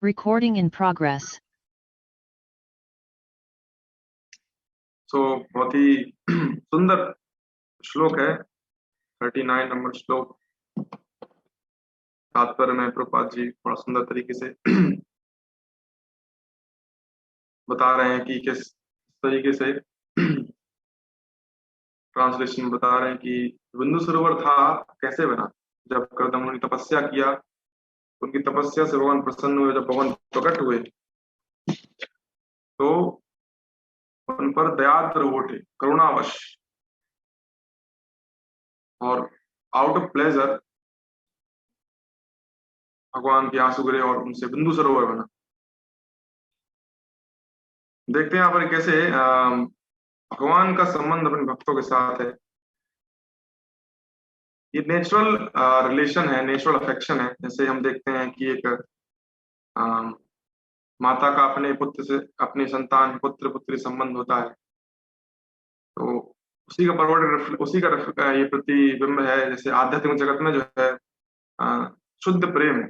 Recording in progress. बहुत ही सुंदर श्लोक है 39 नंबर श्लोक। तात्पर्य में प्रभुपाद जी बड़ा सुंदर तरीके से बता रहे हैं कि किस तरीके से ट्रांसलेशन बता रहे हैं कि बिंदु सरोवर था कैसे बना। जब कर्दम ने तपस्या किया, उनकी तपस्या से भगवान प्रसन्न हुए। जब भगवान प्रकट हुए तो उन पर दयाद्र उठे, करुणावश, और आउट ऑफ प्लेजर भगवान के आंसू गिरे और उनसे बिंदु सरोवर बना। देखते हैं यहाँ पर कैसे भगवान का संबंध अपने भक्तों के साथ है। ये नेचुरल रिलेशन है, नेचुरल अफेक्शन है। जैसे हम देखते हैं कि एक माता का अपने पुत्र से, अपनी संतान पुत्र पुत्री संबंध होता है, तो उसी का ये प्रतिबिंब है। जैसे आध्यात्मिक जगत में जो है शुद्ध प्रेम है।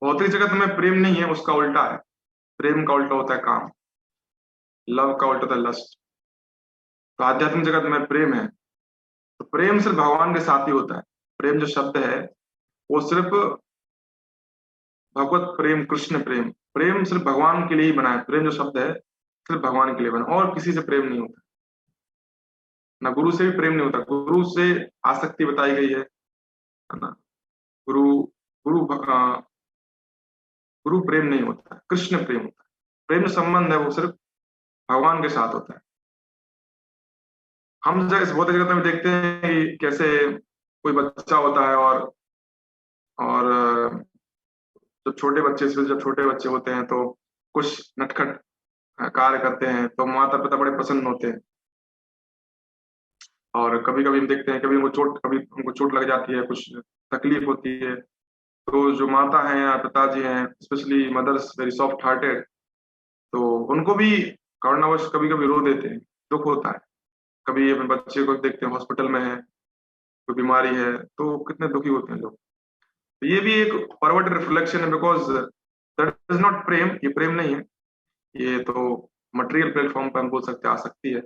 भौतिक जगत में प्रेम नहीं है, उसका उल्टा है। प्रेम का उल्टा होता है काम, लव का उल्टा होता है लस्ट। तो आध्यात्मिक जगत में प्रेम है, तो प्रेम सिर्फ भगवान के साथ ही होता है। प्रेम जो शब्द है वो सिर्फ भगवत प्रेम, कृष्ण प्रेम, प्रेम सिर्फ भगवान के लिए ही बना है। प्रेम जो शब्द है सिर्फ भगवान के लिए बना, और किसी से प्रेम नहीं होता। ना गुरु से भी प्रेम नहीं होता। गुरु से आसक्ति बताई गई है ना। गुरु गुरु गुरु प्रेम नहीं होता है, कृष्ण प्रेम होता है। प्रेम जो संबंध है वो सिर्फ भगवान के साथ होता है। हम इस भौतिक जगत में देखते हैं कि कैसे कोई बच्चा होता है और जब छोटे बच्चे होते हैं तो कुछ नटखट कार्य करते हैं तो माता पिता बड़े प्रसन्न होते हैं। और कभी कभी हम देखते हैं कभी उनको चोट लग जाती है, कुछ तकलीफ होती है, तो जो माता है या पिताजी हैं, specially mothers very soft hearted, तो उनको भी कारणवश कभी कभी रो देते हैं, दुख होता है। कभी अपने बच्चे को देखते हैं हॉस्पिटल में है, कोई बीमारी है, तो कितने दुखी होते हैं लोग। तो ये भी एक फॉरवर्ड रिफ्लेक्शन है, बिकॉज दैट इज नॉट प्रेम। ये प्रेम नहीं है, ये तो मटेरियल प्लेटफॉर्म पर हम बोल सकते आ सकती है।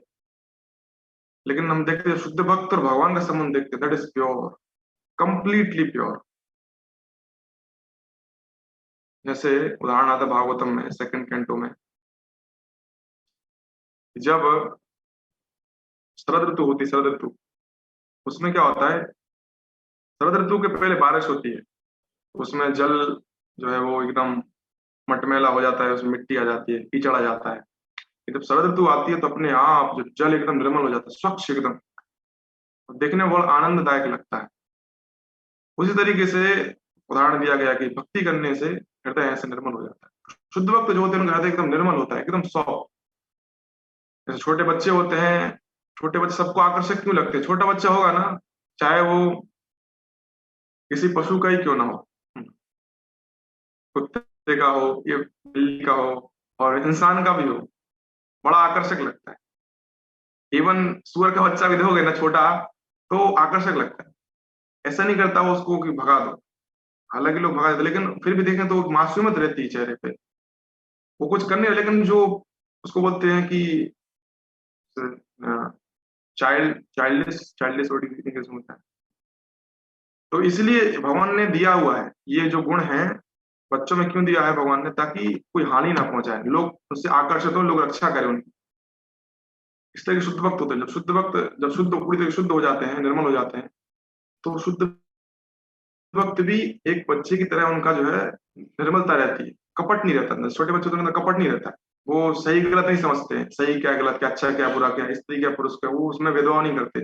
लेकिन हम देखते हैं शुद्ध भक्त और भगवान का संबंध देखते हैं, that is pure, completely pure. जैसे उदाहरण आता है भागवतम में 2nd कैंटो में, जब शरद ऋतु होती है, शरद ऋतु, उसमें क्या होता है, शरद ऋतु के पहले बारिश होती है, उसमें जल जो है वो एकदम मटमैला हो जाता है, उसमें मिट्टी आ जाती है, कीचड़ आ जाता है। जब शरद ऋतु आती है तो अपने आप जो जल एकदम निर्मल हो जाता है, स्वच्छ एकदम, देखने में बहुत आनंददायक लगता है। उसी तरीके से उदाहरण दिया गया कि भक्ति करने से हृदय ऐसे निर्मल हो जाता है। शुद्ध भक्त जो होते हैं उनका हृदय एकदम निर्मल होता है, एकदम सॉफ्ट। जैसे छोटे बच्चे होते हैं, छोटे बच्चे सबको आकर्षक क्यों लगते हैं? छोटा बच्चा होगा ना, चाहे वो किसी पशु का ही क्यों ना हो, कुत्ते का हो या बिल्ली का हो और इंसान का भी हो, बड़ा आकर्षक लगता है। इवन सुअर का बच्चा भी देखोगे ना छोटा, तो आकर्षक लगता है। ऐसा नहीं करता वो उसको कि भगा दो, हालांकि लोग भगा देते, लेकिन फिर भी देखें तो मासूमियत रहती है चेहरे पे, वो कुछ करने, लेकिन जो उसको बोलते हैं कि चाइल्डिश वर्ड इंग्लिश में होता है। तो इसलिए भगवान ने दिया हुआ है ये जो गुण है बच्चों में, क्यों दिया है भगवान ने? ताकि कोई हानि ना पहुंचाए, लोग उससे आकर्षित हो, लोग रक्षा करें उनकी। इस तरह के शुद्ध भक्त होते हैं। जब शुद्ध पूरी तरह शुद्ध हो जाते हैं, निर्मल हो जाते हैं, तो शुद्ध भक्त भी एक बच्चे की तरह, उनका जो है निर्मलता रहती है, कपट नहीं रहता। छोटे बच्चों के अंदर कपट नहीं रहता है, वो सही गलत नहीं समझते हैं, सही क्या गलत क्या, अच्छा क्या बुरा क्या, स्त्री क्या पुरुष क्या, वो उसमें भेदभाव नहीं करते।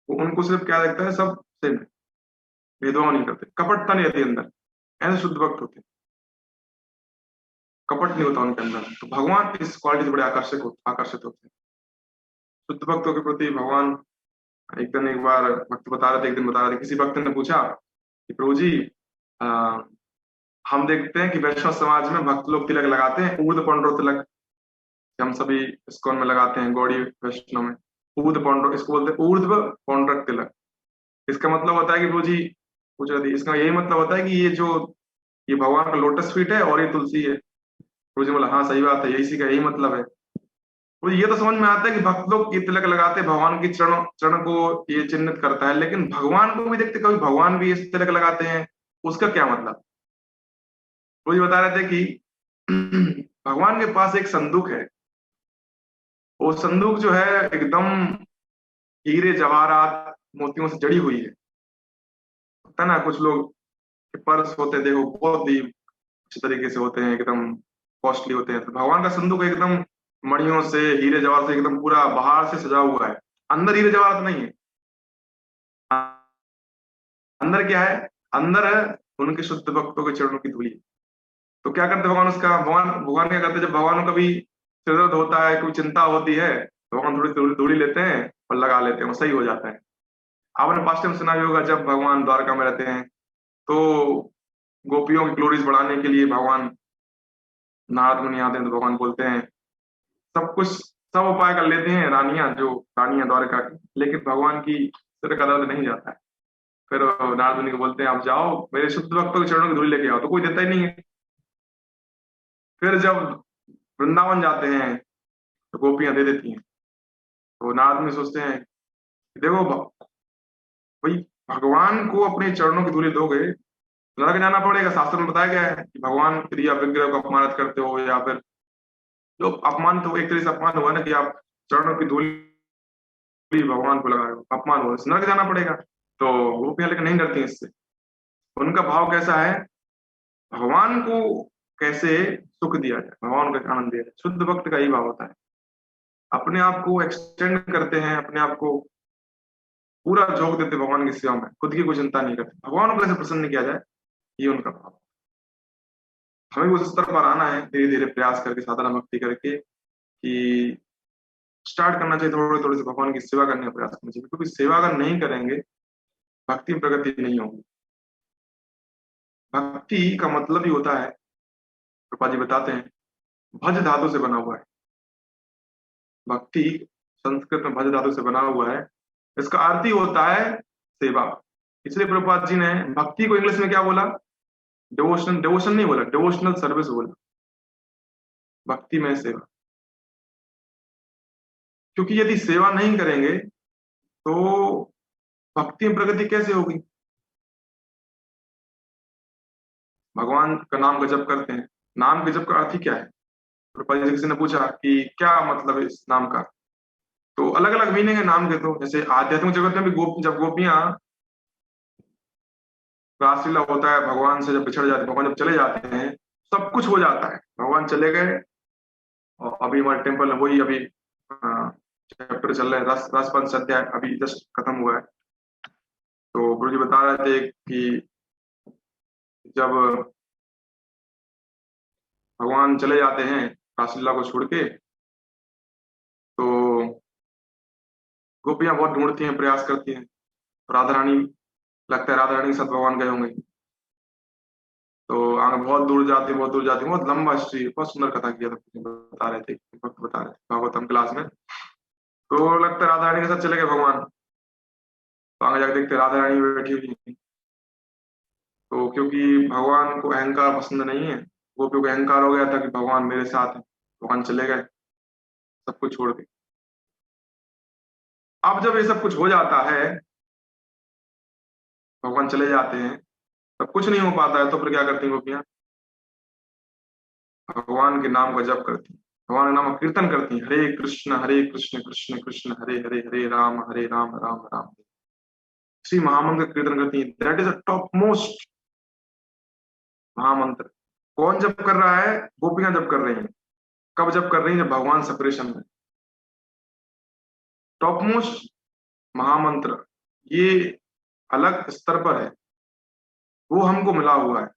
वो उनको सिर्फ क्या लगता है, सब सेम है, भेदभाव नहीं करते, कपटता नहीं रहती अंदर। ऐसे शुद्ध भक्त होते हैं, कपट नहीं होता उनके अंदर। तो भगवान इस क्वालिटी से बड़े आकर्षित होते हैं। शुद्ध भक्तों के प्रति भगवान एक बार भक्त बता रहे थे, एक दिन बता रहे थे, किसी भक्त ने पूछा कि प्रभु जी, हम देखते हैं कि वैष्णव समाज में भक्त लोग तिलक लगाते हैं, ऊर्ध्व पौंड्र तिलक, हम सभी इस्कॉन में लगाते हैं, गौड़ी वैष्णव में ऊर्ध्व पौंड्र, इसको बोलते हैं ऊर्ध्व पौंड्रक तिलक। इसका मतलब होता है कि प्रभु जी पूछ रही थी। इसका यही मतलब होता है कि ये भगवान का लोटस फीट है और ये तुलसी है। गुरु जी बोला हाँ सही बात है, यही इसी का यही मतलब है। तो ये तो समझ में आता है कि भक्त लोग ये तिलक लगाते हैं, भगवान की चरण चरण को ये चिन्हित करता है, लेकिन भगवान को भी देखते, कभी भगवान भी इस तिलक लगाते हैं, उसका क्या मतलब? वो ये बता रहे थे कि भगवान के पास एक संदूक है। वो संदूक जो है एकदम हीरे जवाहरात मोतियों से जड़ी हुई है। होता है ना, कुछ लोग के पर्स होते हैं, देखो बहुत ही अच्छे तरीके से होते हैं, एकदम कॉस्टली होते हैं। तो भगवान का संदूक एकदम मणियों से, हीरे जवाहर से एकदम पूरा बाहर से सजा हुआ है। अंदर हीरे जवाहरात नहीं है। अंदर क्या है? अंदर है उनके शुद्ध भक्तों के चरणों की धूली। तो क्या करते भगवान उसका, भगवान भगवान क्या करते, जब भगवान को कभी सिर दर्द होता है, कोई चिंता होती है, तो भगवान थोड़ी थोड़ी धूली लेते हैं और लगा लेते हैं, वो सही हो जाता है। आपने पास्ट टाइम सुना भी होगा, जब भगवान द्वारका में रहते हैं तो गोपियों की ग्लोरीज बढ़ाने के लिए भगवान नारद मुनि आते हैं, तो भगवान बोलते हैं सब कुछ, सब उपाय कर लेते हैं रानियां, जो रानियां द्वारका की, लेकिन भगवान की सिर का दर्द नहीं जाता है। फिर नारद मुनि को बोलते हैं आप जाओ मेरे शुद्ध भक्तों के चरणों की धूली लेके आओ, तो कोई देता ही नहीं है। फिर जब वृंदावन जाते हैं तो गोपियां दे देती हैं। तो नारद मुनि सोचते हैं कि देखो भाई, भगवान को अपने चरणों की धूली दोगे, नरक जाना पड़ेगा। शास्त्र में बताया गया है कि भगवान फिर या विग्रह को अपमानित करते हो, या फिर जो अपमान, तो एक तरह से अपमान हुआ ना कि आप चरणों की धूली भगवान को लगा रहे हो, अपमान हुआ, नरक जाना पड़ेगा। तो गोपियां लेकिन नहीं डरती इससे। उनका भाव कैसा है, भगवान को कैसे सुख दिया जाए, भगवान को कैसे आनंद दिया जाए। शुद्ध भक्त का यही भाव होता है, अपने आप को एक्सटेंड करते हैं, अपने आप को पूरा झोंक देते भगवान की सेवा में, खुद की कोई चिंता नहीं करते, भगवान को कैसे प्रसन्न किया जाए, ये उनका भाव। हमें भी उस स्तर पर आना है, धीरे धीरे प्रयास करके, साधना भक्ति करके, कि स्टार्ट करना चाहिए थोड़े थोड़े से भगवान की सेवा करने का प्रयास करना चाहिए, क्योंकि सेवा अगर नहीं करेंगे, भक्ति में प्रगति नहीं होगी। भक्ति का मतलब ही होता है, कृपा जी बताते हैं, भज धातु से बना हुआ है। भक्ति संस्कृत में भज धातु से बना हुआ है। इसका अर्थ ही होता है सेवा। इसलिए प्रभुपाद जी ने भक्ति को इंग्लिश में क्या बोला? डिवोशन, डिवोशन नहीं बोला, डिवोशनल सर्विस बोला, भक्ति में सेवा। क्योंकि यदि सेवा नहीं करेंगे तो भक्ति में प्रगति कैसे होगी? भगवान का नाम का जप करते हैं, नाम के जप का अर्थ ही क्या है? प्रभुपाद जी से किसी ने पूछा कि क्या मतलब है इस नाम का, तो अलग अलग मीनिंग है नाम के। तो जैसे आध्यात्मिक जगत में भी जब गोपियां, रासलीला होता है, भगवान से जब बिछड़ जाते, भगवान जब चले जाते हैं, सब कुछ हो जाता है, भगवान चले गए। और अभी हमारे टेम्पल में वही अभी चैप्टर चल रहे हैं, रस रस पंच अध्याय अभी जस्ट खत्म हुआ है। तो गुरु जी बता रहे थे कि जब भगवान चले जाते हैं रासलीला को छोड़ के, तो गोपियां बहुत ढूंढती हैं, प्रयास करती हैं। राधा रानी, लगता है राधा रानी के साथ भगवान गए होंगे। तो आगे बहुत दूर जाती, बहुत दूर जाती, बहुत लंबा हिस्ट्री, बहुत सुंदर कथा किया था, बता रहे थे, वक्त बता रहे थे भागवतम क्लास में। तो लगता है राधा रानी के साथ चले गए भगवान। तो आगे जाके देखते राधा रानी बैठी हुई है। तो क्योंकि भगवान को अहंकार पसंद नहीं है, गोपियों को अहंकार हो गया था कि भगवान मेरे साथ है, भगवान चले गए सब कुछ छोड़ के। अब जब ये सब कुछ हो जाता है, भगवान चले जाते हैं, तब कुछ नहीं हो पाता है, तो फिर क्या करती हैं गोपियां? भगवान के नाम का जप करती हैं, भगवान का नाम का कीर्तन करती हैं, हरे कृष्ण कृष्ण कृष्ण हरे हरे, हरे राम राम राम। श्री महामंत्र का कीर्तन करती हैं। That is a top most महामंत्र। कौन जप कर रहा है? गोपियां जप कर रही हैं। कब जप कर रही हैं? जब भगवान सेपरेशन में। टॉप मोस्ट महामंत्र, ये अलग स्तर पर है, वो हमको मिला हुआ है।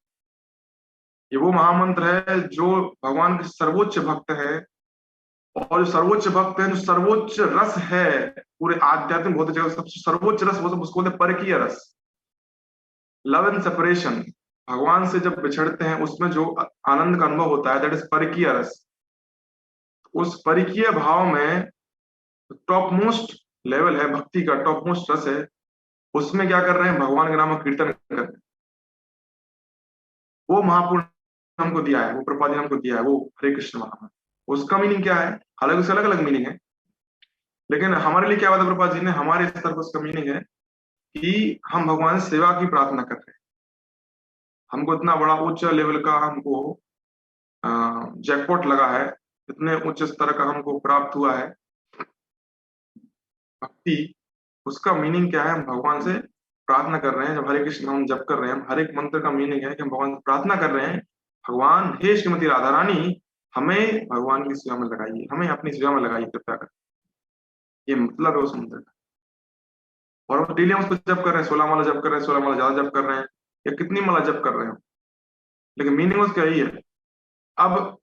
ये वो महामंत्र है जो भगवान के सर्वोच्च भक्त है, और जो सर्वोच्च भक्त है, जो सर्वोच्च रस है पूरे आध्यात्मिक भौतिक जगत, सबसे सर्वोच्च रस, वो सब उसको बोलते हैं परकीय रस, लव एंड सेपरेशन। भगवान से जब बिछड़ते हैं उसमें जो आनंद का अनुभव होता है, दैट इज परकीय रस। उस परकीय भाव में टॉप मोस्ट लेवल है भक्ति का, टॉप मोस्ट रस है उसमें क्या कर रहे हैं, भगवान के नाम का कीर्तन कर रहे हैं। वो महापुरुष हमको दिया है, वो प्रभुपाद जी ने हमको दिया है, वो हरे कृष्ण महामंत्र। उसका मीनिंग क्या है, हालांकि उसका अलग अलग मीनिंग है, लेकिन हमारे लिए क्या बताया प्रभुपाद जी ने, हमारे स्तर पर उसका मीनिंग है कि हम भगवान से सेवा की प्रार्थना कर रहे हैं। हमको इतना बड़ा उच्च लेवल का हमको जैकपॉट लगा है, इतने उच्च स्तर का हमको प्राप्त हुआ है भक्ति। उसका मीनिंग क्या है, हम भगवान से प्रार्थना कर रहे हैं। जब हरे कृष्ण हम जप कर रहे हैं, हम हर एक मंत्र का मीनिंग है कि हम भगवान से प्रार्थना कर रहे हैं, भगवान हे श्रीमती राधा रानी, हमें भगवान की सेवा में लगाइए, हमें अपनी सेवा में लगाइए कृपया कर। ये मतलब है उस मंत्र का। और हम डेली हम उसको जप कर रहे हैं, 16 माला जप कर रहे हैं, 16 माला ज्यादा जप कर रहे हैं, या कितनी माला जप कर रहे हैं, लेकिन मीनिंग उसका यही है। अब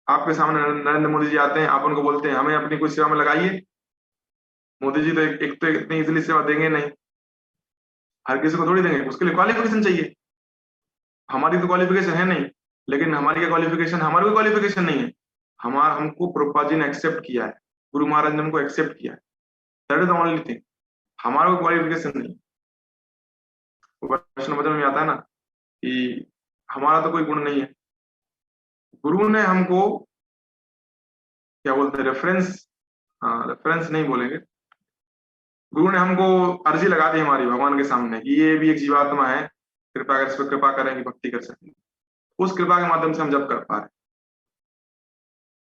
आपके सामने नरेंद्र मोदी जी आते हैं, आप उनको बोलते हैं हमें अपनी कोई सेवा में लगाइए, मोदी जी तो एक तो इतनी इजीली सेवा देंगे नहीं, हर किसी को थोड़ी देंगे, उसके लिए क्वालिफिकेशन चाहिए। हमारी तो क्वालिफिकेशन है नहीं, लेकिन हमारी क्या क्वालिफिकेशन, हमारी कोई क्वालिफिकेशन नहीं है। हमारा हमको प्रभुपाद जी ने एक्सेप्ट किया है, गुरु महाराज ने हमको एक्सेप्ट किया है, that is the only thing. हमारा कोई क्वालिफिकेशन नहीं। वैष्णव वचन में आता है ना कि हमारा तो कोई गुण नहीं है, गुरु ने हमको क्या बोलते हैं, रेफरेंस, रेफरेंस नहीं बोलेंगे, गुरु ने हमको अर्जी लगा दी हमारी भगवान के सामने कि ये भी एक जीवात्मा है, कृपा कर, इस पर कृपा करें कि भक्ति कर सकें। उस कृपा के माध्यम से हम जब कर पा रहे हैं,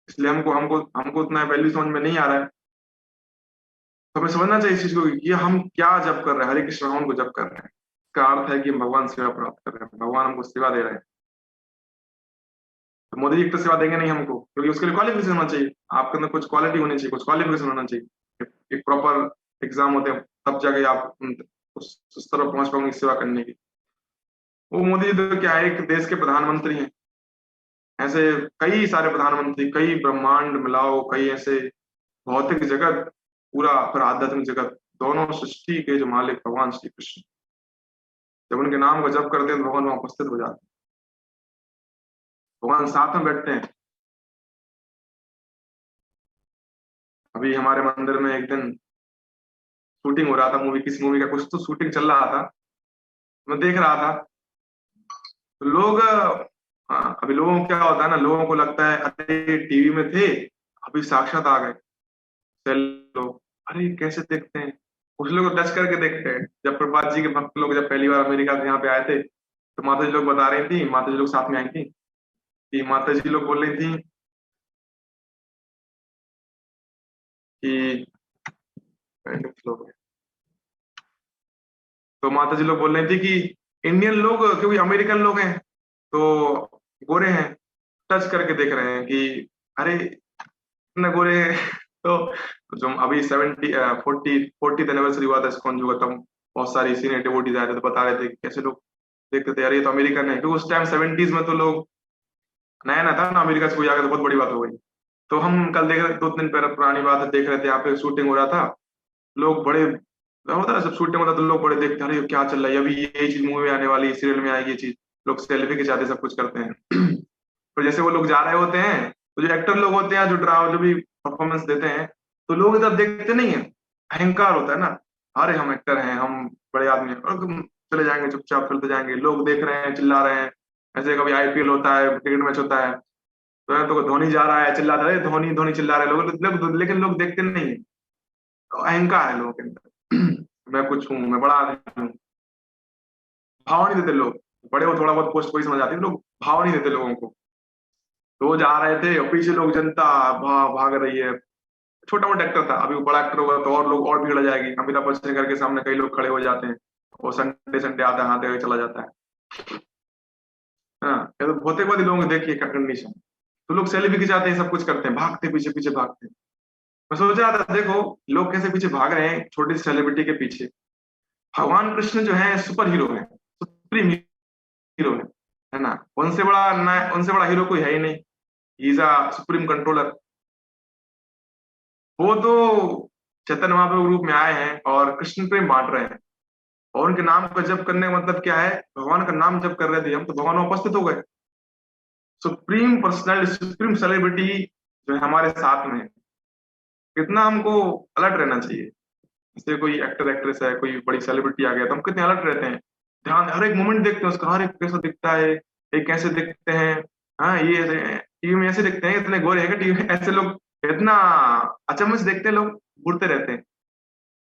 इसलिए हमको हमको हमको उतना वैल्यू समझ में नहीं आ रहा है। तो हमें समझना चाहिए इस चीज को कि हम क्या जब कर रहे हैं, हरे कृष्ण भगवान को जब कर रहे हैं, इसका अर्थ है कि हम भगवान सेवा प्राप्त कर रहे हैं, भगवान हमको सेवा दे रहे हैं। तो मोदी जी तो सेवा देंगे नहीं हमको, क्योंकि उसके लिए क्वालिफिकेशन होना चाहिए, आपके अंदर कुछ क्वालिटी होनी चाहिए, कुछ क्वालिफिकेशन होना चाहिए, एक प्रॉपर एग्जाम होते हैं, तब जाके आप उस स्तर पर पहुंच पाओगे सेवा करने की। वो मोदी जी तो क्या है, एक देश के प्रधानमंत्री हैं, ऐसे कई सारे प्रधानमंत्री, कई ब्रह्मांड मिलाओ, कई ऐसे भौतिक जगत, पूरा फिर आध्यात्मिक जगत, दोनों सृष्टि के जो मालिक भगवान श्री कृष्ण, जब उनके नाम को जप करते हैं तो भगवान वहां उपस्थित हो जाते हैं, भगवान साथ में बैठते हैं। अभी हमारे मंदिर में एक दिन शूटिंग हो रहा था मूवी, किसी मूवी का कुछ तो शूटिंग चल रहा था, मैं देख रहा था। तो लोग, अभी लोगों को क्या होता है ना, लोगों को लगता है अरे टीवी में थे, अभी साक्षात आ गए, लोग अरे कैसे देखते हैं, कुछ लोग टच करके देखते हैं। जब प्रभुपाद जी के भक्त लोग जब पहली बार अमेरिका से यहाँ पे आए थे, तो माता जी लोग बता रही थी, माता जी लोग साथ में आई थी, कि माता जी लोग बोल रही थी कि तो माता जी लोग बोल रही थी कि इंडियन लोग, क्योंकि अमेरिकन लोग हैं तो गोरे हैं, टच करके देख रहे हैं कि अरे इतने गोरे हैं। तो जो अभी 40th एनिवर्सरी हुआ था इस्कॉन जो, तब बहुत सारी सीनियर डिवोटीज आए थे, तो बता रहे थे कि कैसे लोग देखते थे, अरे ये तो अमेरिकन है, क्योंकि उस टाइम 70s में तो लोग, नया नया था ना अमेरिका से कोई आ गया तो बहुत बड़ी बात हो गई। तो हम कल देख रहे, 2 दिन पहले पुरानी बात है, देख रहे थे यहाँ पे शूटिंग हो रहा था, लोग बड़े, होता है सब शूटिंग होता है तो लोग बड़े देखते हैं, अरे क्या चल रहा है, अभी ये चीज मूवी में आने वाली, सीरियल में आएगी ये चीज, लोग सेल्फी खिंचाते सब कुछ करते हैं। तो जैसे वो लोग जा रहे होते हैं, तो जो एक्टर लोग होते हैं, जो ड्रामा जो भी परफॉर्मेंस देते हैं, तो लोग इधर देखते नहीं है, अहंकार होता है ना, अरे हम एक्टर हैं, हम बड़े आदमी हैं, और तुम चले जाएंगे चुपचाप, चलते जाएंगे, लोग देख रहे हैं, चिल्ला रहे हैं। ऐसे कभी आईपीएल होता है, क्रिकेट मैच होता है, तो धोनी जा रहा है, चिल्लाता है धोनी धोनी, चिल्ला रहे हैं लेकिन लोग देखते नहीं है। तो अहंकार है लोगों के अंदर। मैं कुछ हूँ, मैं बड़ा आदमी हूँ, भाव नहीं देते लोग। बड़े हो थोड़ा बहुत पोस्ट कोई समझ आती है, लोग भाव नहीं देते लोगों को। तो वो जा रहे थे और पीछे लोग, जनता भाग रही है। छोटा मोटा एक्टर था, अभी वो बड़ा एक्टर होगा तो और लोग और भीड़ आ जाएगी, अमिताभ बच्चन घर के सामने कई लोग खड़े हो जाते हैं, और संडे संडे आता है, हाथ देकर चला जाता है। हाँ, ये तो भौतिकवादी लोगों को देखिए क्या कंडीशन। तो लोग सेल्फी खिंचाते हैं, सब कुछ करते हैं, भागते पीछे पीछे भागते हैं। मैं सोच रहा था देखो लोग कैसे पीछे भाग रहे हैं छोटी सी सेलिब्रिटी के पीछे। भगवान कृष्ण जो है सुपर हीरो है, सुप्रीम हीरो है ना, उनसे बड़ा हीरो कोई है ही नहीं। He is a supreme controller. वो तो चैतन्य महाप्रभु रूप में आए हैं और कृष्ण प्रेम बांट रहे हैं, और उनके नाम का जप करने का मतलब क्या है, भगवान का नाम जप कर रहे थे हम तो भगवान उपस्थित हो गए। सुप्रीम पर्सनैलिटी, सुप्रीम सेलिब्रिटी जो है हमारे साथ में है। कितना हमको अलर्ट रहना चाहिए, जैसे कोई एक्टर एक्ट्रेस है, कोई बड़ी सेलिब्रिटी आ गया तो हम कितने अलर्ट रहते हैं, ध्यान हर एक मोमेंट देखते हैं उसका, हर एक कैसा दिखता है, ये कैसे दिखते हैं, हाँ ये टीवी में ऐसे दिखते हैं, इतने गोरे हैं टीवी में, ऐसे लोग इतना अचम्भे से देखते हैं, लोग घूरते रहते हैं,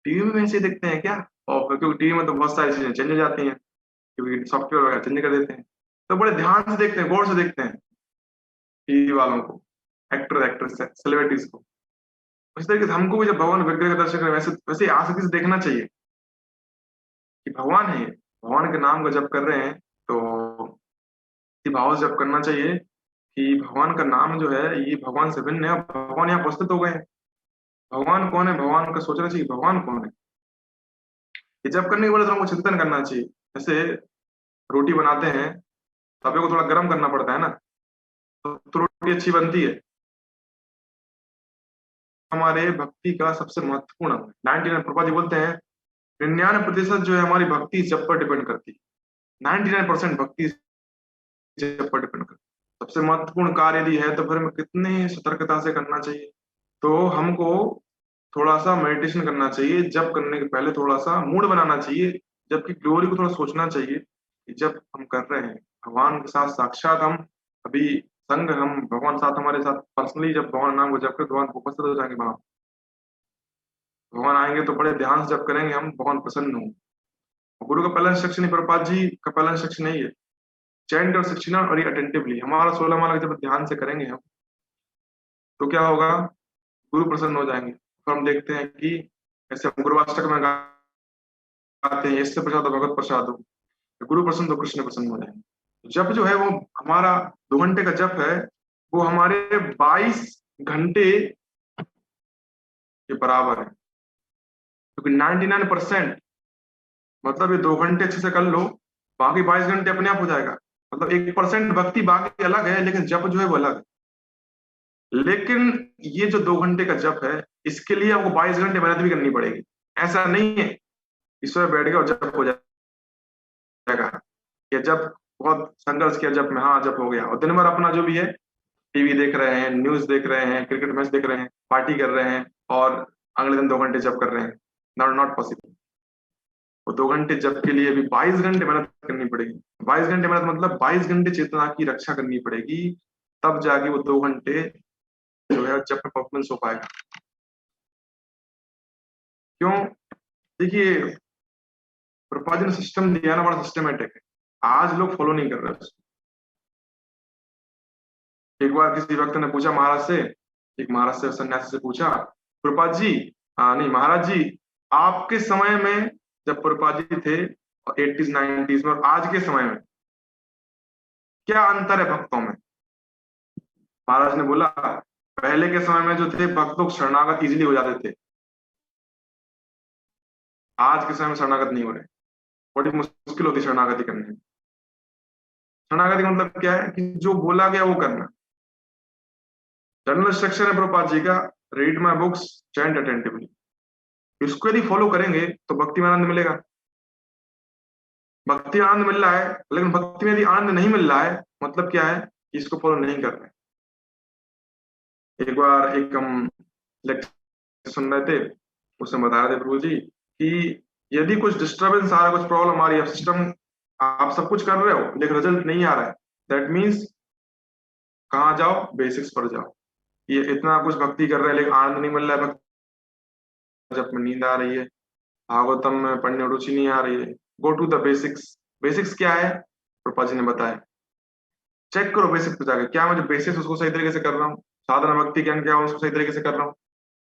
टीवी में ऐसे दिखते हैं क्या? और फिर क्योंकि टीवी में तो बहुत सारी चीजें चेंज हो जाती हैं, क्योंकि सॉफ्टवेयर वगैरह चेंज कर देते हैं, तो बड़े ध्यान से देखते हैं, गौर से देखते हैं टीवी वालों को, एक्टर एक्ट्रेस सेलिब्रिटीज को। उस तरीके से हमको भी जब भगवान विग्रह का दर्शन करें, वैसे वैसे आसक्ति से देखना चाहिए कि भगवान है, भगवान के नाम का जप कर रहे हैं तो इसी भाव से जप करना चाहिए कि भगवान का नाम जो है ये भगवान से भिन्न है, भगवान यहाँ उपस्थित हो गए हैं। भगवान कौन है, भगवान का सोचना चाहिए भगवान कौन है। ये जप करने के बाद हमको चिंतन करना चाहिए। जैसे रोटी बनाते हैं तवे को थोड़ा गर्म करना पड़ता है ना, तो रोटी अच्छी बनती है। हमारे भक्ति का सबसे महत्वपूर्ण 99, प्रभुपाद जी बोलते हैं 99% जो है हमारी भक्ति जप पर डिपेंड करती है। 99% भक्ति जप पर डिपेंड करती है। सबसे महत्वपूर्ण कार्य यदि है तो फिर हमें कितने सतर्कता से करना चाहिए। तो हमको थोड़ा सा मेडिटेशन करना चाहिए, जब करने के पहले थोड़ा सा मूड बनाना चाहिए, जबकि ग्लोरी को थोड़ा सोचना चाहिए कि जब हम कर रहे हैं भगवान के साथ साक्षात हम अभी संग, हम भगवान साथ हमारे साथ पर्सनली जब भगवान नाम को जप कर भगवान उपस्थित हो जाएंगे वहां, भगवान आएंगे तो बड़े ध्यान से जब करेंगे हम, भगवान प्रसन्न होंगे। गुरु का पहला इंस्ट्रक्शन ही, प्रभुपाद जी का पहला इंस्ट्रक्शन नहीं है चैंट और 69 और अटेंटिवली, हमारा 16 माला जब ध्यान से करेंगे हम तो क्या होगा, गुरु प्रसन्न हो जाएंगे। तो हम देखते हैं कि ऐसे हम गुरुवाष्टक में गाते हैं, इससे प्रसाद भगवत प्रसाद हो, गुरु प्रसन्न तो कृष्ण प्रसन्न हो जाएंगे। जप जो है वो हमारा 2 घंटे का जप है, वो हमारे 22 घंटे के बराबर है, क्योंकि 99% मतलब ये 2 घंटे अच्छे से कर लो, बाकी 22 घंटे अपने आप हो जाएगा। मतलब 1% भक्ति बाकी अलग है, लेकिन जप जो है वो अलग है। लेकिन ये जो 2 घंटे का जप है, इसके लिए आपको 22 घंटे मेहनत भी करनी पड़ेगी। ऐसा नहीं है ईश्वर बैठ गया और जप हो जाएगा, या जब बहुत संघर्ष किया जब में हाँ जब हो गया, और दिन भर अपना जो भी है टीवी देख रहे हैं, न्यूज देख रहे हैं, क्रिकेट मैच देख रहे हैं, पार्टी कर रहे हैं, और अगले दिन 2 घंटे जब कर रहे हैं, नॉट पॉसिबल। वो 2 घंटे जब के लिए भी 22 घंटे मेहनत करनी पड़ेगी। 22 घंटे मेहनत मतलब 22 घंटे चेतना की रक्षा करनी पड़ेगी, तब जाके वो 2 घंटे जो है जब में परफॉर्मेंस हो पाएगा। क्यों? देखिए प्रभुपाद जी ने सिस्टम दिया ना, बड़ा सिस्टमेटिक है, आज लोग फॉलो नहीं कर रहे उसको। एक बार किसी वक्त ने पूछा महाराज से, एक महाराज से सन्यासी से पूछा, प्रभुपाद जी नहीं महाराज जी, आपके समय में जब प्रभुपाद जी थे 80s 90s में और आज के समय में क्या अंतर है भक्तों में? महाराज ने बोला पहले के समय में जो थे भक्त लोग शरणागत इजीली हो जाते थे, आज के समय में शरणागत नहीं हो रहे, बड़ी मुश्किल होती है शरणागति करने में। शरणागति का मतलब क्या है कि जो बोला गया वो करना। जनरल इंस्ट्रक्शन है प्रभुपाद जी का, read my books, chant attentively. इसको यदि फॉलो करेंगे तो भक्ति में आनंद मिलेगा। भक्ति में आनंद मिल रहा है, लेकिन भक्ति में यदि आनंद नहीं मिल रहा है मतलब क्या है कि इसको फॉलो नहीं कर रहे। एक बार एक हम लेक्चर सुन रहे थे, उसमें बताया थे प्रभु जी कि यदि कुछ डिस्टर्बेंस आ रहा है, कुछ प्रॉब्लम आ रही है, सिस्टम आप सब कुछ कर रहे हो लेकिन रिजल्ट नहीं आ रहा है, दैट मीन्स कहाँ जाओ, बेसिक्स पर जाओ। ये इतना कुछ भक्ति कर रहे हैं लेकिन आनंद नहीं मिल रहा है, जब में नींद आ रही है, भागवतम में पढ़ने रुचि नहीं आ रही है, go to the basics. Basics क्या है प्रभुपाद जी ने बताया, चेक करो बेसिक्स पे जाके, क्या मैं जो बेसिक्स उसको सही तरीके से कर रहा हूँ, साधना भक्ति ज्ञान क्या है उसको सही तरीके से कर रहा हूँ,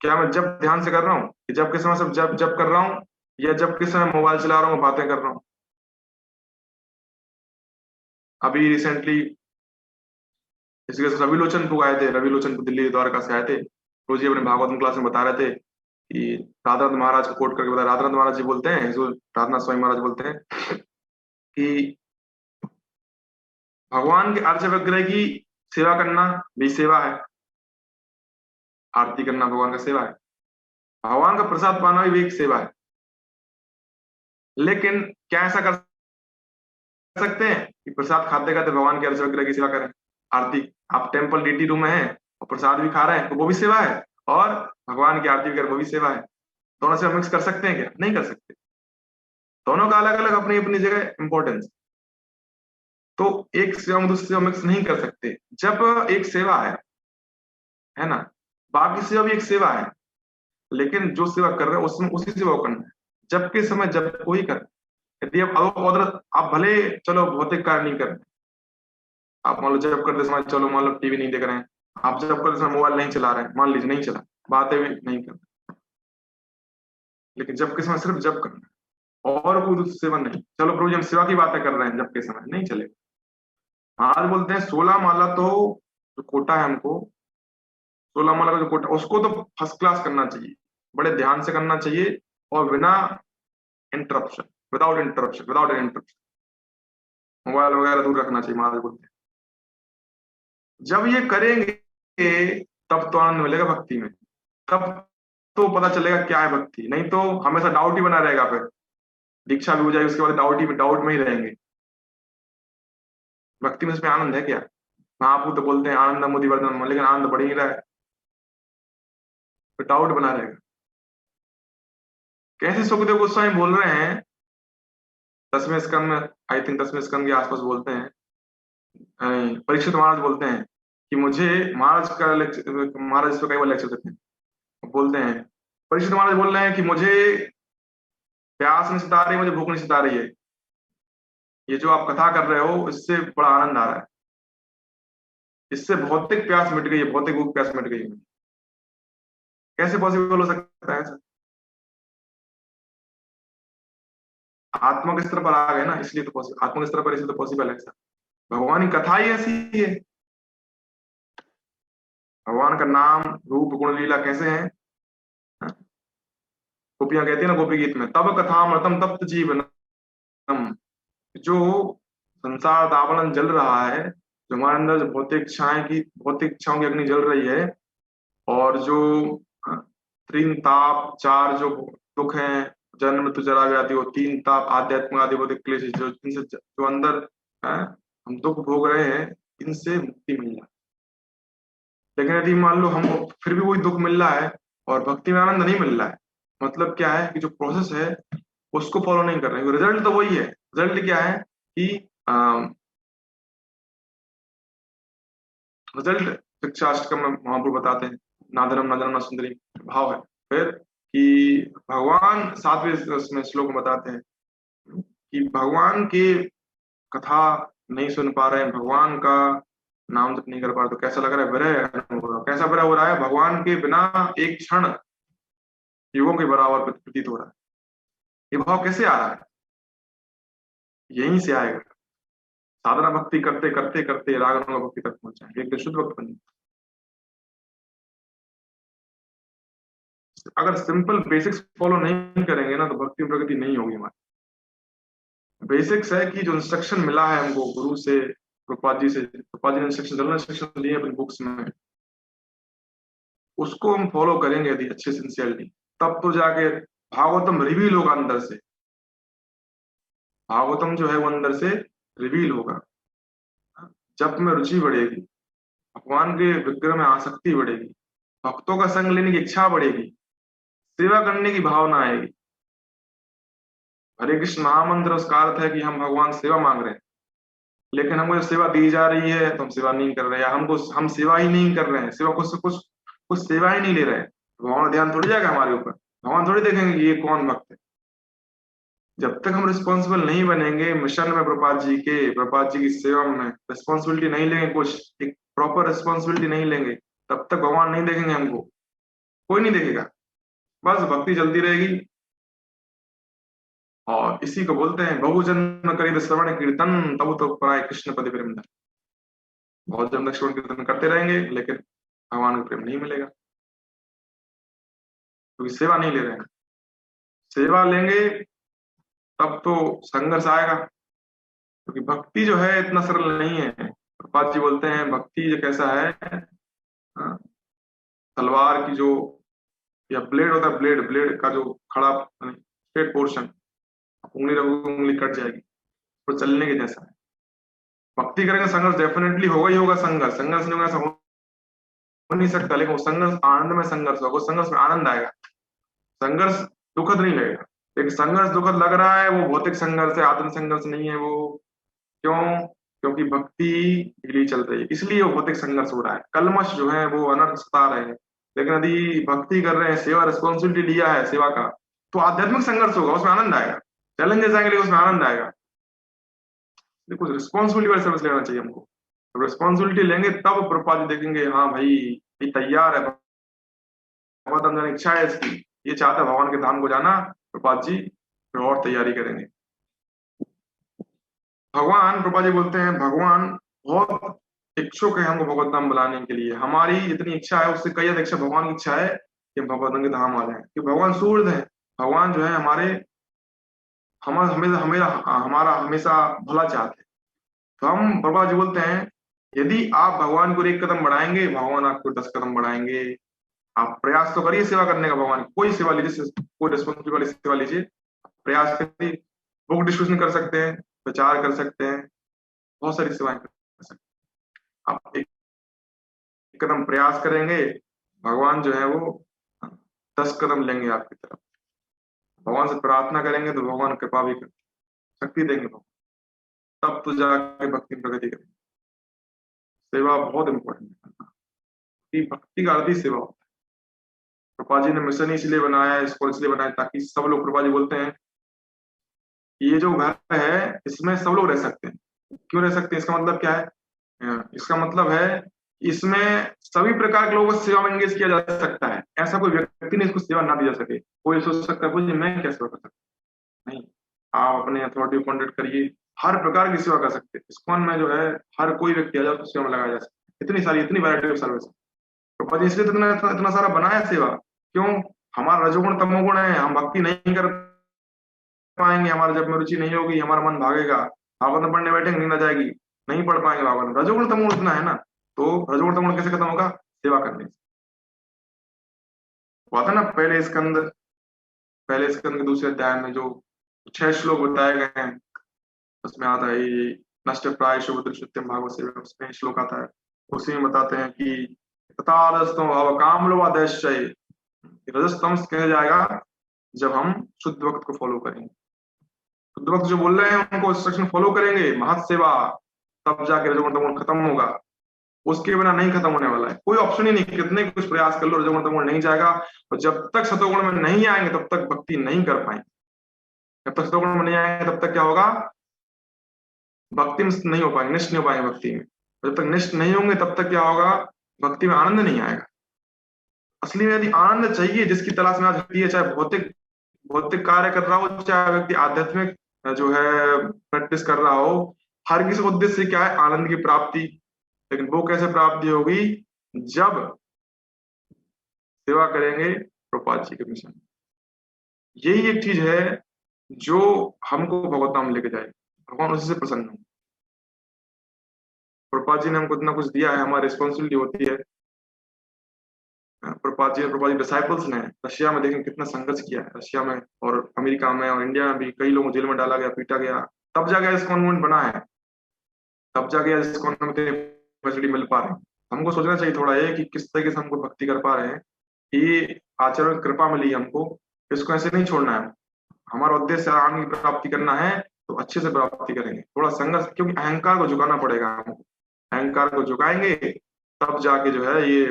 क्या मैं जब ध्यान से कर रहा हूँ, जब के समय सब जब जब कर रहा हूँ, या जब के समय मोबाइल चला रहा हूँ बातें कर रहा हूँ। अभी रिसेंटली इसी वजह से रवि लोचनपुर आए थे, रवि लोचनपुर दिल्ली द्वारका से आए थे, रोजी अपने भागवतम क्लास में बता रहे थे कि राधानाथ महाराज को कोट करके बताया, राधानाथ महाराज जी बोलते हैं, जो राधानाथ स्वामी महाराज बोलते हैं कि भगवान के अर्च विग्रह की सेवा करना भी सेवा है, आरती करना भगवान का सेवा है, भगवान का प्रसाद पाना भी एक सेवा है। लेकिन क्या ऐसा कर सकते हैं कि प्रसाद खाते खाते भगवान के अर्च विग्रह की सेवा करें? आरती, आप टेम्पल डीटी रूम में हैं और प्रसाद भी खा रहे हैं तो वो भी सेवा है, और भगवान की आरती भी कर वो भी सेवा है। दोनों सेवा मिक्स कर सकते हैं क्या? नहीं कर सकते। दोनों का अलग अलग अपनी अपनी जगह इंपॉर्टेंस। तो एक सेवा में दूसरी सेवा मिक्स नहीं कर सकते। जब एक सेवा है ना, बाकी सेवा भी एक सेवा है, लेकिन जो सेवा कर रहे हैं उसमें उसी सेवा को करना है, जबकि समय जब कोई कर। यदि आप भले चलो भौतिक कार्य नहीं कर रहे, आप मान लो जब करते समय चलो मान लो टीवी नहीं देख रहे हैं, आप जब करते समय मोबाइल नहीं चला रहे हैं, मान लीजिए नहीं चला, बातें भी नहीं कर रहे, लेकिन जब के समय सिर्फ जब करना है और कोई दूसरी सेवा नहीं। चलो प्रभु जी हम सेवा की बातें कर रहे हैं, जब के समय नहीं चलेगा। महाराज बोलते हैं 16 माला तो जो कोटा है हमको, 16 माला का जो कोटा उसको तो फर्स्ट क्लास करना चाहिए, बड़े ध्यान से करना चाहिए, और बिना इंटरप्शन, विदाउट इंटरप्शन, मोबाइल वगैरह दूर रखना चाहिए। महाराज बोलते हैं जब ये करेंगे तब तो आनंद मिलेगा भक्ति में, तब तो पता चलेगा क्या है भक्ति, नहीं तो हमेशा डाउट ही बना रहेगा। फिर दीक्षा भी हो जाएगी, उसके बाद डाउट में ही रहेंगे। भक्ति में इसमें आनंद है क्या? महाप्रभु तो बोलते हैं आनंद मुदि वर्धन, लेकिन आनंद बढ़ ही रहा है, तो डाउट बना रहेगा। कैसे सुखदेव गोस्वामी बोल रहे हैं 10वें स्कंद में, आई थिंक 10वें स्कंद के आसपास बोलते हैं, परीक्षित महाराज बोलते हैं कि मुझे महाराज का लेक्चर, महाराज इस पर कई बार लेक्चर देते हैं, बोलते हैं परीक्षित महाराज बोल रहे हैं कि मुझे प्यास नहीं सता रही, मुझे भूख नहीं सता रही है, ये जो आप कथा कर रहे हो इससे बड़ा आनंद आ रहा है, इससे भौतिक प्यास मिट गई है, भौतिक भूख प्यास मिट गई है। कैसे पॉसिबल हो सकता है? आत्मा के स्तर पर आ गए ना, इसलिए तो पॉसिबल, आत्मा के स्तर पर इसलिए तो पॉसिबल है सर। भगवान की कथा ही ऐसी है, भगवान का नाम रूप गुण लीला कैसे है। गोपियां कहती है ना गोपी गीत में, तब कथामृतम तप्त जीवनम, जो संसार दावानल जल रहा है, जो हमारे अंदर जो भौतिक इच्छाओं की अग्नि जल रही है, और जो तीन ताप चार जो दुख हैं, जन्म मृत्यु जरा व्याधि, वो तीन ताप आध्यात्मिक आदि भौतिक क्लेश, जो इनसे जो अंदर हम दुख भोग रहे हैं, इनसे मुक्ति मिल जाए। लेकिन यदि मान लो हमको फिर भी वही दुख मिल रहा है और भक्ति में आनंद नहीं मिल रहा है, मतलब क्या है कि जो प्रोसेस है उसको फॉलो नहीं कर रहे हैं, रिजल्ट तो वही है। रिजल्ट क्या है कि रिजल्ट शिक्षाष्टकम में महाप्रभु बताते हैं, नादरम नादरम न सुंदरी भाव है। फिर कि भगवान 7वें उसमें श्लोक में बताते हैं कि भगवान की कथा नहीं सुन पा रहे हैं, भगवान का नाम जप नहीं कर पा रहे, तो कैसा लग रहा है? विरह अनुभव हो रहा है। कैसा विरह हो रहा है? भगवान के बिना एक क्षण युगों के बराबर प्रतीत हो रहा है। ये भाव कैसे आ रहा है? यहीं से आएगा, साधना भक्ति करते करते करते राग अनुग भक्ति तक पहुंच जाएंगे, एक शुद्ध भक्त बन। अगर सिंपल बेसिक्स फॉलो नहीं करेंगे ना, तो भक्ति में प्रगति नहीं होगी हमारी। बेसिक्स है कि जो इंस्ट्रक्शन मिला है हमको गुरु से, प्रभुपाद जी से, प्रभुपाद जी ने इंस्ट्रक्शन दिए अपनी बुक्स में, उसको हम फॉलो करेंगे यदि अच्छे सिंसियरली, तब तो जाके भागवतम रिवील होगा अंदर से। भागवतम जो है वो अंदर से रिवील होगा। जप में रुचि बढ़ेगी, भगवान के विग्रह में आसक्ति बढ़ेगी, भक्तों का संग लेने की इच्छा बढ़ेगी, सेवा करने की भावना आएगी। हरे कृष्ण महामंत्र उसका अर्थ है कि हम भगवान सेवा मांग रहे हैं, लेकिन हमको जो सेवा दी जा रही है तो हम सेवा नहीं कर रहे हैं, या हम सेवा ही नहीं कर रहे हैं, सेवा कुछ सेवा ही नहीं ले रहे हैं, भगवान का ध्यान थोड़ी जाएगा हमारे ऊपर। भगवान थोड़ी देखेंगे कि ये कौन भक्त है। जब तक हम रिस्पॉन्सिबल नहीं बनेंगे मिशन में, प्रभुपाद जी की सेवा में रिस्पॉन्सिबिलिटी नहीं लेंगे, कुछ एक प्रॉपर रिस्पॉन्सिबिलिटी नहीं लेंगे, तब तक भगवान नहीं देखेंगे हमको, कोई नहीं देखेगा। बस भक्ति चलती रहेगी। और इसी को बोलते हैं बहु जन्म करी श्रवण कीर्तन तब तो पराय कृष्ण पद प्रेम। बहुत जन्म तक श्रवण कीर्तन करते रहेंगे, लेकिन भगवान का प्रेम नहीं मिलेगा, क्योंकि सेवा नहीं ले रहे हैं। सेवा लेंगे तब तो संघर्ष आएगा, क्योंकि भक्ति जो है इतना सरल नहीं है। प्रभुपाद जी बोलते हैं भक्ति जो कैसा है, हाँ, तलवार की जो, या ब्लेड होता है, ब्लेड का जो खड़ा स्ट्रेट पोर्शन, उंगली रखोगे उंगली कट जाएगी, तो चलने के जैसा है। भक्ति करेंगे संघर्ष डेफिनेटली होगा ही होगा, संघर्ष नहीं होगा ऐसा हो नहीं सकता, लेकिन वो संघर्ष आनंद में संघर्ष होगा, उस संघर्ष में आनंद आएगा। संघर्ष दुखद नहीं लगेगा। लेकिन संघर्ष दुखद लग रहा है, वो भौतिक संघर्ष है, आत्म संघर्ष नहीं है वो। क्यों? क्योंकि भक्ति ढीली चल रही है, इसलिए वो भौतिक संघर्ष हो रहा है। कल्मश जो है वो अनर्थ सता रहे हैं। लेकिन यदि भक्ति कर रहे हैं, सेवा रिस्पॉन्सिबिलिटी लिया है सेवा का, तो आध्यात्मिक संघर्ष होगा, उसमें आनंद आएगा। चैलेंजेस आएंगे लेकिन उसमें आनंद आएगा। देखो, रिस्पॉन्सिबिलिटी वाली सर्विस लेना चाहिए हमको। तो रिस्पॉन्सिबिलिटी लेंगे तब प्रभुपाद जी देखेंगे, हाँ भाई ये तैयार है, बहुत अंदर इच्छा है इसकी, ये चाहता है भगवान के धाम को जाना। प्रभुपाद जी फिर और तैयारी करेंगे। भगवान, प्रभुपाद जी बोलते हैं, भगवान बहुत इच्छुक है हमको भगवत धाम बुलाने के लिए। हमारी जितनी इच्छा है उससे कई अधिक इच्छा भगवान की इच्छा है कि हम भगवत के धाम आ जाए, क्योंकि भगवान सूर्य है। भगवान जो है हमारे हमारा हमेशा हमेशा हमारा हमेशा भला चाहते हैं। तो हम, प्रभुपाद जी बोलते हैं, यदि आप भगवान को एक कदम बढ़ाएंगे, भगवान आपको 10 कदम बढ़ाएंगे। आप प्रयास तो करिए सेवा करने का, भगवान की कोई सेवा लीजिए, कोई रिस्पॉन्सिबिलिटी वाली सेवा लीजिए, प्रयास करिए। बुक डिस्कशन कर सकते हैं, प्रचार कर सकते हैं, बहुत सारी सेवाएं कर सकते हैं। आप एक कदम प्रयास करेंगे, भगवान जो है वो 10 कदम लेंगे आपकी तरफ। भगवान से प्रार्थना करेंगे तो भगवान कृपा भी कर शक्ति देंगे भगवान, तब तो जाके भक्ति में प्रगति करेंगे। सेवा बहुत इंपॉर्टेंट है, कि भक्ति का अर्थ ही सेवा होता है। कृपा जी ने मिशन इसलिए बनाया है, इसको इसलिए बनाया ताकि सब लोग, कृपा जी बोलते हैं, ये जो घर है इसमें सब लोग रह सकते हैं। क्यों रह सकते हैं? इसका मतलब क्या है? इसका मतलब है इसमें सभी प्रकार के लोगों को सेवा में एंगेज किया जा सकता है। ऐसा कोई व्यक्ति नहीं इसको सेवा ना दी जा सके। कोई सोच सकता है मुझे मैं क्या सेवा कर सकता हूँ, नहीं। आप अपने अथॉरिटी कॉन्टेक्ट करिए, हर प्रकार की सेवा कर सकते हैं। इस्कॉन में जो है हर कोई व्यक्ति आ जाए तो सेवा में लगाया जा सकता है। इतनी सारी, इतनी वैरायटी ऑफ सर्विस है। तो इसलिए तो इतना सारा बनाया सेवा। क्यों? हमारा रजोगुण तमोगुण है, हम भक्ति नहीं कर पाएंगे, हमारा जब में रुचि नहीं होगी, हमारा मन भागेगा, भागवत पढ़ने बैठेंगे नींद आ जाएगी, नहीं पढ़ पाएंगे भागवत। रजोगुण तमोगुण इतना है ना, तो रजोगुण तमोगुण कैसे खत्म होगा? सेवा करने से। हुआ था ना पहले स्कंद के दूसरे अध्याय में जो 6 श्लोक बताए गए हैं, उसमें आता है ये नष्ट प्राय शुभ सत्यम भागवत से, उसमें श्लोक आता है। उसी में बताते हैं कि तथारस्तम भाव काम लोवादश्चय, रजस्तम कहा जाएगा जब हम शुद्ध वक्त को फॉलो करेंगे। शुद्ध वक्त जो बोल रहे हैं उनको इंस्ट्रक्शन फॉलो करेंगे, महत सेवा, तब जाके रजोगुण तमोगुण खत्म होगा। उसके बिना नहीं खत्म होने वाला है, कोई ऑप्शन ही नहीं। कितने कुछ प्रयास कर लो, रजोगुण तमोगुण नहीं जाएगा। और जब तक सतोगुण में नहीं आएंगे तब तक भक्ति नहीं कर पाएंगे। जब तक सतोगुण में नहीं आएंगे तब तक क्या होगा? भक्ति में नहीं हो पाएंगे, निष्ठ नहीं हो पाएंगे भक्ति में। जब तक निष्ठ नहीं होंगे तब तक क्या होगा? भक्ति में आनंद नहीं आएगा। असली में यदि आनंद चाहिए, जिसकी तलाश में आज व्यक्ति है, चाहे भौतिक भौतिक कार्य कर रहा हो, चाहे व्यक्ति आध्यात्मिक जो है प्रैक्टिस कर रहा हो, हर किसी उद्देश्य क्या है? आनंद की प्राप्ति। लेकिन वो कैसे प्राप्ति होगी? जब सेवा करेंगे प्रभुपाद जी के मिशन। यही एक चीज है जो हमको भगवत धाम लेके जाए, भगवान उसी से प्रसन्न हो। प्रभुपाद जी ने हमको इतना कुछ दिया है, हमारी रिस्पॉन्सिबिलिटी होती है। प्रभुपाद जी डिसाइपल्स ने रशिया में देखें कितना संघर्ष किया है, रशिया में और अमेरिका में और इंडिया में भी कई लोगों को जेल में डाला गया, पीटा गया, तब जाके इस कॉन्वेंट बना है, तब जाके इस कॉन्वेंट में फैसिलिटी मिल पा रही है। हमको सोचना चाहिए थोड़ा ये कि किस तरीके से हमको भक्ति कर पा रहे हैं। ये आचरण में कृपा मिली हमको, इसको ऐसे नहीं छोड़ना है। हमारा उद्देश्य आनंद की प्राप्ति करना है तो अच्छे से प्राप्ति करेंगे। थोड़ा संघर्ष, क्योंकि अहंकार को झुकाना पड़ेगा हमको। अहंकार को झुकाएंगे तब जाके जो है ये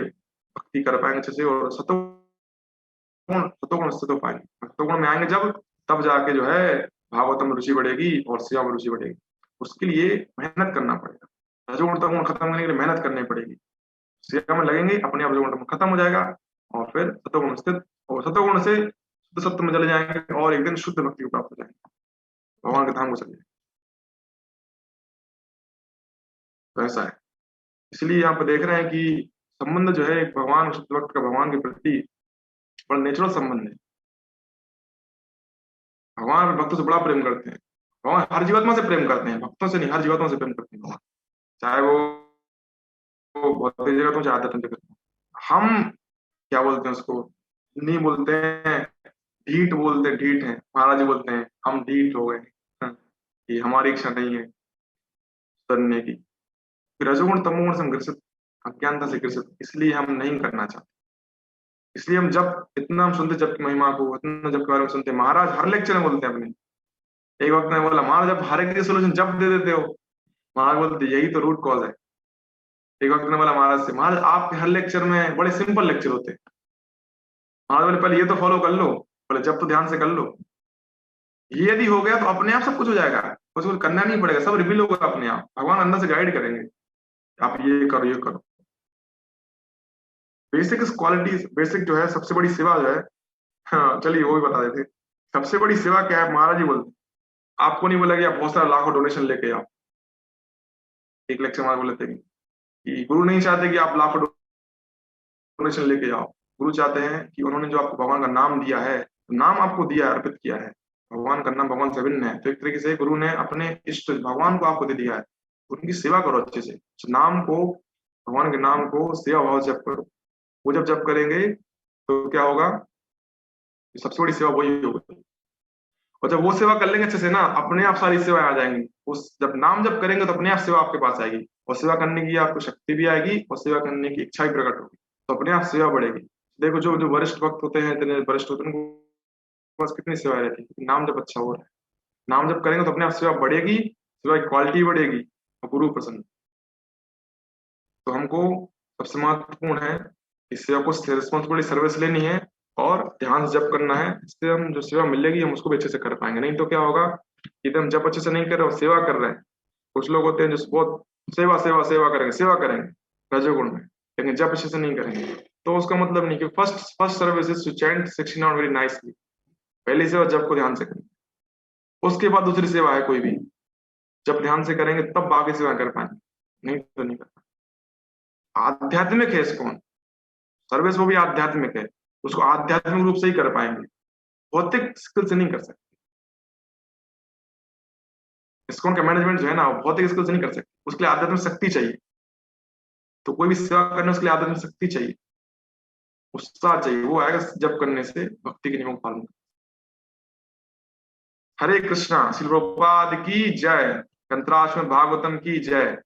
भक्ति कर पाएंगे अच्छे से। और सतोगुण से तो पाएंगे, सतोगुण में आएंगे जब, तब जाके जो है भागवत में रुचि बढ़ेगी और सेवा में रुचि बढ़ेगी। उसके लिए मेहनत करना पड़ेगा। रजोगुण तमोगुण खत्म करने के लिए मेहनत करनी पड़ेगी। सेवा में लगेंगे, अपने आप रजोगुण तमोगुण खत्म हो जाएगा और फिर सतोगुण स्थित, और सतोगुण से शुद्ध सत्य में चले जाएंगे और एक दिन शुद्ध भक्ति को प्राप्त हो जाएंगे, भगवान के धाम को चले जाएंगे। तो ऐसा है। इसलिए यहाँ पे देख रहे हैं कि संबंध जो है भगवान शुद्ध भक्त का भगवान के प्रति बड़ा नेचुरल संबंध है। भगवान भक्तों से बड़ा प्रेम करते हैं। भगवान हर जीवात्मा से प्रेम करते हैं, भक्तों से नहीं, हर जीवात्मा से प्रेम करते हैं भगवान, चाहे वो भौतिक जगत हो चाहे आध्यात्मिक जगत हो। हम क्या बोलते हैं उसको, नहीं बोलते हैं, ढीठ बोलते हैं, ढीठ है। महाराज जी बोलते हैं हम ढीठ हो गए, ये हमारी इच्छा नहीं है करने की। रजोगुण तमोगुण से हम ग्रसित, अज्ञानता से ग्रसित, इसलिए हम नहीं करना चाहते। इसलिए हम जब इतना हम सुनते जब की महिमा को, इतना जब के बारे में सुनते हैं। महाराज हर लेक्चर में बोलते हैं अपने। एक वक्त ने बोला, महाराज जब हर एक की सोल्यूशन जब दे देते हो। महाराज बोलते यही तो रूट कॉज है। एक वक्त ने बोला महाराज से, महाराज आपके हर लेक्चर में बड़े सिंपल लेक्चर होते हैं। महाराज बोले पहले ये तो फॉलो कर लो, बोले जब तो ध्यान से कर लो। ये यदि हो गया तो अपने आप सब कुछ हो जाएगा, उसको करना नहीं पड़ेगा, सब रिवील होगा अपने आप। भगवान अंदर से गाइड करेंगे, आप ये करो ये करो। बेसिक क्वालिटी, बेसिक जो है सबसे बड़ी सेवा जो है, हाँ चलिए वो भी बता देते। सबसे बड़ी सेवा क्या है, महाराज जी बोलते आपको नहीं बोला कि आप बहुत सारा लाखों डोनेशन लेके आओ। एक लेक्चर महाराज बोले थे कि गुरु नहीं चाहते कि आप लाखों डोनेशन लेके आओ। गुरु चाहते हैं कि उन्होंने जो आपको भगवान का नाम दिया है, नाम आपको दिया है, अर्पित किया है। भगवान का नाम भगवान से भिन्न है, तो एक तरीके से गुरु ने अपने इष्ट भगवान को आपको दे दिया है, उनकी सेवा करो अच्छे से। नाम को, भगवान के नाम को सेवा भाव से जप करो। वो जब जप करेंगे तो क्या होगा, सबसे बड़ी सेवा वही होगी। और जब वो सेवा कर लेंगे अच्छे से ना, अपने आप सारी सेवाएं आ जाएंगी। उस जब नाम जब करेंगे तो अपने आप सेवा आपके पास आएगी, और सेवा करने की आपको शक्ति भी आएगी, और सेवा करने की इच्छा भी प्रकट होगी, तो अपने आप सेवा बढ़ेगी। देखो जो जो वरिष्ठ भक्त होते हैं, इतने वरिष्ठ होते हैं, उनको पास कितनी सेवाएं रहती है, क्योंकि नाम जब अच्छा हो रहा है। नाम जब करेंगे तो अपने आप सेवा बढ़ेगी, सेवा की क्वालिटी बढ़ेगी, और गुरु प्रसन्न। तो हमको सबसे महत्वपूर्ण है इस सेवा को रिस्पॉन्सिबिलिटी सर्विस लेनी है, और ध्यान से जप करना है। इससे हम जो सेवा मिलेगी हम उसको भी अच्छे से कर पाएंगे। नहीं तो क्या होगा कि हम जप अच्छे से नहीं कर रहे और सेवा कर रहे हैं। कुछ लोग होते हैं जो बहुत सेवा सेवा सेवा करेंगे, सेवा करेंगे रजोगुण में, लेकिन जप अच्छे से नहीं करेंगे, तो उसका मतलब नहीं। कि first first service is to chant 69 very nicely. पहली सेवा जप को ध्यान से करें, उसके बाद दूसरी सेवा है कोई भी। जब ध्यान से करेंगे तब बाकी सेवा कर पाएंगे, नहीं तो नहीं कर पाएंगे। आध्यात्मिक है इसको, सर्विस वो भी आध्यात्मिक है, उसको आध्यात्मिक रूप से ही कर पाएंगे, भौतिक स्किल से नहीं कर सकते। इसको का मैनेजमेंट जो है ना, वो भौतिक स्किल से नहीं कर सकते, उसके लिए आध्यात्मिक शक्ति चाहिए। तो कोई भी सेवा करने उसके लिए आध्यात्मिक शक्ति चाहिए, उत्साह चाहिए, वो आएगा जब करने से, भक्ति के नियमों का पालन। हरे कृष्णा। श्री प्रभुपाद की जय। कंत्राश्रम भागवतम की जय।